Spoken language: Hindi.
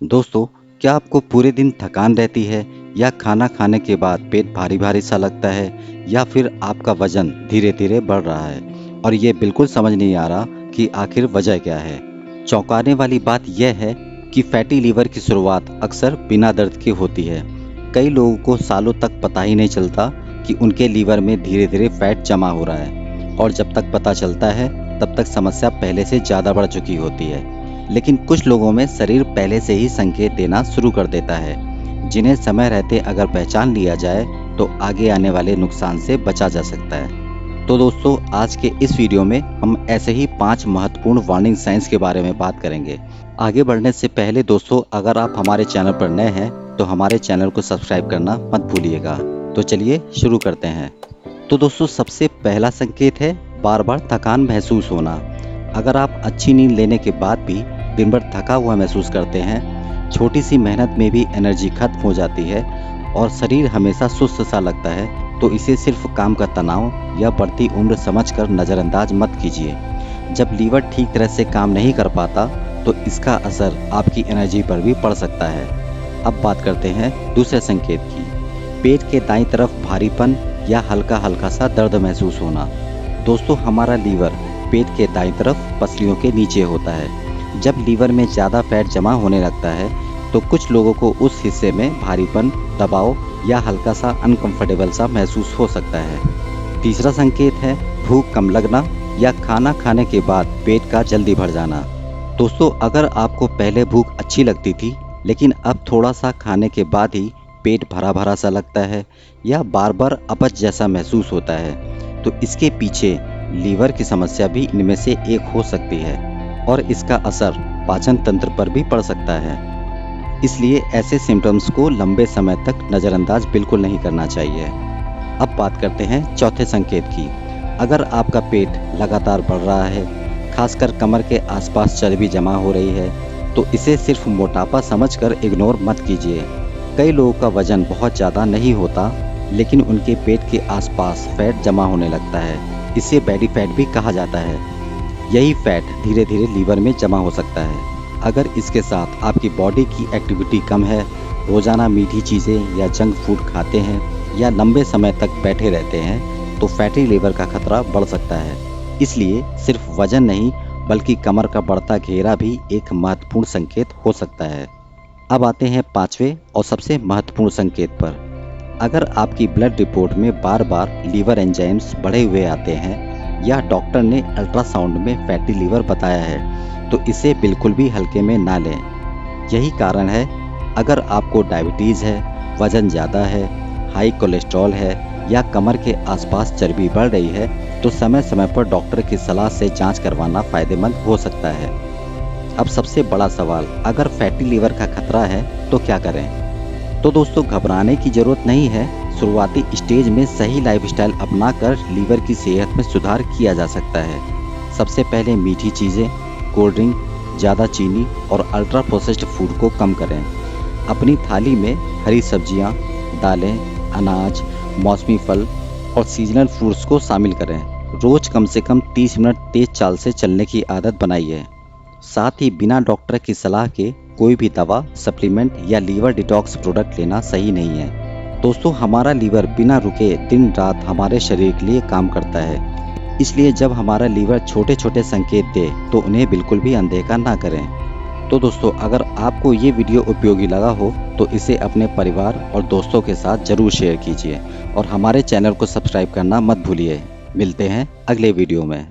दोस्तों, क्या आपको पूरे दिन थकान रहती है या खाना खाने के बाद पेट भारी भारी सा लगता है या फिर आपका वजन धीरे धीरे बढ़ रहा है और ये बिल्कुल समझ नहीं आ रहा कि आखिर वजह क्या है। चौंकाने वाली बात यह है कि फैटी लीवर की शुरुआत अक्सर बिना दर्द के होती है। कई लोगों को सालों तक पता ही नहीं चलता कि उनके लीवर में धीरे धीरे फैट जमा हो रहा है और जब तक पता चलता है तब तक समस्या पहले से ज़्यादा बढ़ चुकी होती है। लेकिन कुछ लोगों में शरीर पहले से ही संकेत देना शुरू कर देता है, जिन्हें समय रहते अगर पहचान लिया जाए तो आगे आने वाले नुकसान से बचा जा सकता है। तो दोस्तों, आज के इस वीडियो में हम ऐसे ही 5 महत्वपूर्ण वार्निंग साइंस के बारे में बात करेंगे। आगे बढ़ने से पहले दोस्तों, अगर आप हमारे चैनल पर नए हैं तो हमारे चैनल को सब्सक्राइब करना मत भूलिएगा। तो चलिए शुरू करते हैं। तो दोस्तों, सबसे पहला संकेत है बार बार थकान महसूस होना। अगर आप अच्छी नींद लेने के बाद भी दिन भर थका हुआ महसूस करते हैं, छोटी सी मेहनत में भी एनर्जी खत्म हो जाती है और शरीर हमेशा सुस्त सा लगता है, तो इसे सिर्फ काम का तनाव या बढ़ती उम्र समझकर नज़रअंदाज मत कीजिए। जब लीवर ठीक तरह से काम नहीं कर पाता तो इसका असर आपकी एनर्जी पर भी पड़ सकता है। अब बात करते हैं दूसरे संकेत की। पेट के दाईं तरफ भारीपन या हल्का हल्का सा दर्द महसूस होना। दोस्तों, हमारा लीवर पेट के दाईं तरफ पसलियों के नीचे होता है। जब लीवर में ज़्यादा फैट जमा होने लगता है तो कुछ लोगों को उस हिस्से में भारीपन, दबाव या हल्का सा अनकंफर्टेबल सा महसूस हो सकता है। तीसरा संकेत है भूख कम लगना या खाना खाने के बाद पेट का जल्दी भर जाना। दोस्तों, अगर आपको पहले भूख अच्छी लगती थी लेकिन अब थोड़ा सा खाने के बाद ही पेट भरा भरा सा लगता है या बार बार अपच जैसा महसूस होता है, तो इसके पीछे लीवर की समस्या भी इनमें से एक हो सकती है और इसका असर पाचन तंत्र पर भी पड़ सकता है। इसलिए ऐसे सिम्टम्स को लंबे समय तक नज़रअंदाज बिल्कुल नहीं करना चाहिए। अब बात करते हैं चौथे संकेत की। अगर आपका पेट लगातार बढ़ रहा है, खासकर कमर के आसपास चर्बी जमा हो रही है, तो इसे सिर्फ मोटापा समझकर इग्नोर मत कीजिए। कई लोगों का वजन बहुत ज़्यादा नहीं होता लेकिन उनके पेट के आसपास फैट जमा होने लगता है। इसे बैडी फैट भी कहा जाता है। यही फैट धीरे धीरे लीवर में जमा हो सकता है। अगर इसके साथ आपकी बॉडी की एक्टिविटी कम है, रोज़ाना मीठी चीज़ें या जंक फूड खाते हैं या लंबे समय तक बैठे रहते हैं, तो फैटी लीवर का खतरा बढ़ सकता है। इसलिए सिर्फ वजन नहीं बल्कि कमर का बढ़ता घेरा भी एक महत्वपूर्ण संकेत हो सकता है। अब आते हैं पांचवें और सबसे महत्वपूर्ण संकेत पर। अगर आपकी ब्लड रिपोर्ट में बार बार लीवर एंजाइम्स बढ़े हुए आते हैं या डॉक्टर ने अल्ट्रासाउंड में फैटी लीवर बताया है, तो इसे बिल्कुल भी हल्के में ना लें। यही कारण है, अगर आपको डायबिटीज़ है, वज़न ज़्यादा है, हाई कोलेस्ट्रॉल है या कमर के आसपास चर्बी बढ़ रही है, तो समय समय पर डॉक्टर की सलाह से जांच करवाना फ़ायदेमंद हो सकता है। अब सबसे बड़ा सवाल, अगर फैटी लीवर का खतरा है तो क्या करें? तो दोस्तों, घबराने की ज़रूरत नहीं है। शुरुआती स्टेज में सही लाइफस्टाइल अपनाकर लीवर की सेहत में सुधार किया जा सकता है। सबसे पहले मीठी चीज़ें, कोल्ड ड्रिंक, ज़्यादा चीनी और अल्ट्रा प्रोसेस्ड फूड को कम करें। अपनी थाली में हरी सब्जियां, दालें, अनाज, मौसमी फल और सीजनल फ्रूट्स को शामिल करें। रोज़ कम से कम 30 मिनट तेज़ चाल से चलने की आदत बनाइए। साथ ही बिना डॉक्टर की सलाह के कोई भी दवा, सप्लीमेंट या लीवर डिटॉक्स प्रोडक्ट लेना सही नहीं है। दोस्तों, हमारा लीवर बिना रुके दिन रात हमारे शरीर के लिए काम करता है। इसलिए जब हमारा लीवर छोटे छोटे संकेत दे तो उन्हें बिल्कुल भी अनदेखा ना करें। तो दोस्तों, अगर आपको ये वीडियो उपयोगी लगा हो तो इसे अपने परिवार और दोस्तों के साथ ज़रूर शेयर कीजिए और हमारे चैनल को सब्सक्राइब करना मत भूलिए। मिलते हैं अगले वीडियो में।